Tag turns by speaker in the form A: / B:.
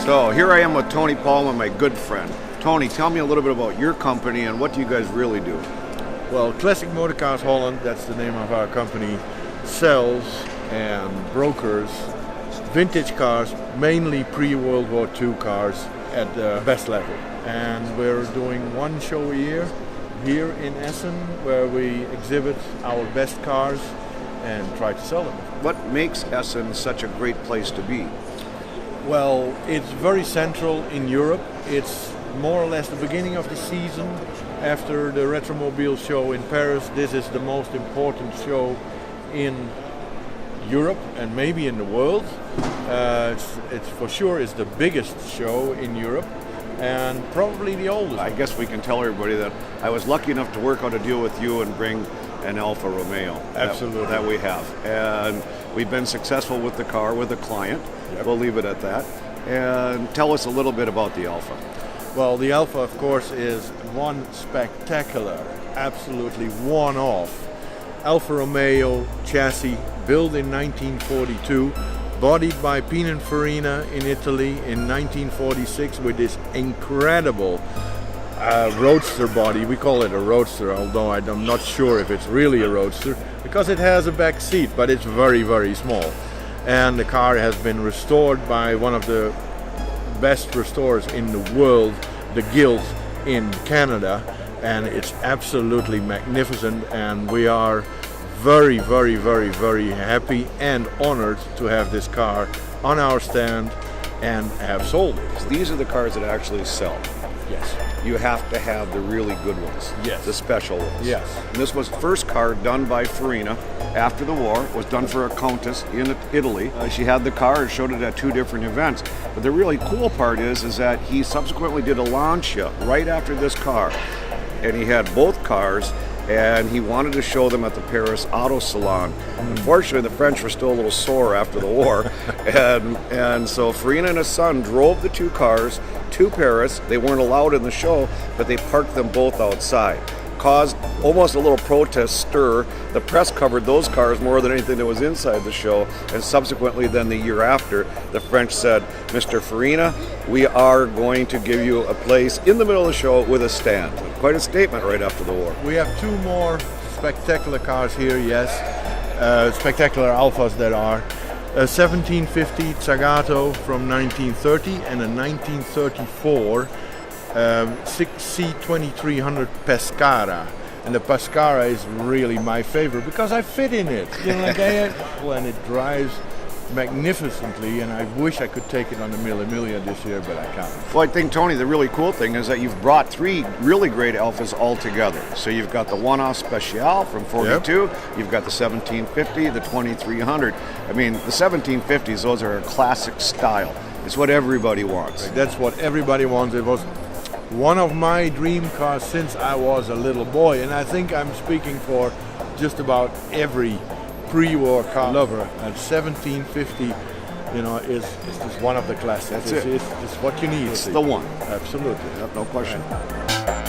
A: So here I am with Tony Paalman, my good friend. Tony, tell me a little bit about your company and what do you guys really do?
B: Well, Classic Motorcars Holland, that's the name of our company, sells and brokers vintage cars, mainly pre-World War II cars at the best level. And we're doing one show a year here in Essen where we exhibit our best cars and try to sell them.
A: What makes Essen such a great place to be?
B: Well, it's very central in Europe. It's more or less the beginning of the season. After the Retromobile show in Paris, this is the most important show in Europe and maybe in the world. It's for sure is the biggest show in Europe and probably the oldest.
A: I guess we can tell everybody that I was lucky enough to work out a deal with you and bring an Alfa Romeo.
B: Absolutely.
A: That we have. And we've been successful with the car, with the client. Yep. We'll leave it at that. And tell us a little bit about the Alfa.
B: Well, the Alfa, of course, is one spectacular, absolutely one-off Alfa Romeo chassis built in 1942, bodied by Pininfarina in Italy in 1946 with this incredible roadster body. We call it a roadster, although I'm not sure if it's really a roadster, because it has a back seat, but it's very, very small. And the car has been restored by one of the best restorers in the world, the Guild in Canada, and it's absolutely magnificent, and we are very, very, very, very happy and honored to have this car on our stand and have sold it.
A: These are the cars that actually sell.
B: Yes.
A: You have to have the really good ones.
B: Yes.
A: The special ones.
B: Yes.
A: And this was the first car done by Farina after the war. It was done for a countess in Italy. She had the car and showed it at two different events. But the really cool part is that he subsequently did a Lancia right after this car. And he had both cars and he wanted to show them at the Paris Auto Salon. Unfortunately, the French were still a little sore after the war, and so Farina and his son drove the two cars to Paris. They weren't allowed in the show, but they parked them both outside. Caused almost a little protest stir. The press covered those cars more than anything that was inside the show, and subsequently then the year after, the French said, Mr. Farina, we are going to give you a place in the middle of the show with a stand. Quite a statement right after the war.
B: We have two more spectacular cars here, yes. Spectacular Alfas that are. A 1750 Zagato from 1930 and a 1934 C2300 Pescara. And the Pescara is really my favorite because I fit in it. You know, and it drives magnificently, and I wish I could take it on the Mille Miglia this year, but I can't.
A: Well, I think, Tony, the really cool thing is that you've brought three really great Alfas all together. So you've got the one-off Speciale from 42, yep. You've got the 1750, the 2300. I mean, the 1750s, those are a classic style. It's what everybody wants.
B: That's what everybody wants. It was one of my dream cars since I was a little boy, and I think I'm speaking for just about every pre-war car lover. And 1750, you know, is just one of the classics.
A: That's it.
B: It's what you need.
A: It's the one.
B: Absolutely.
A: Yep, no question.
B: Right.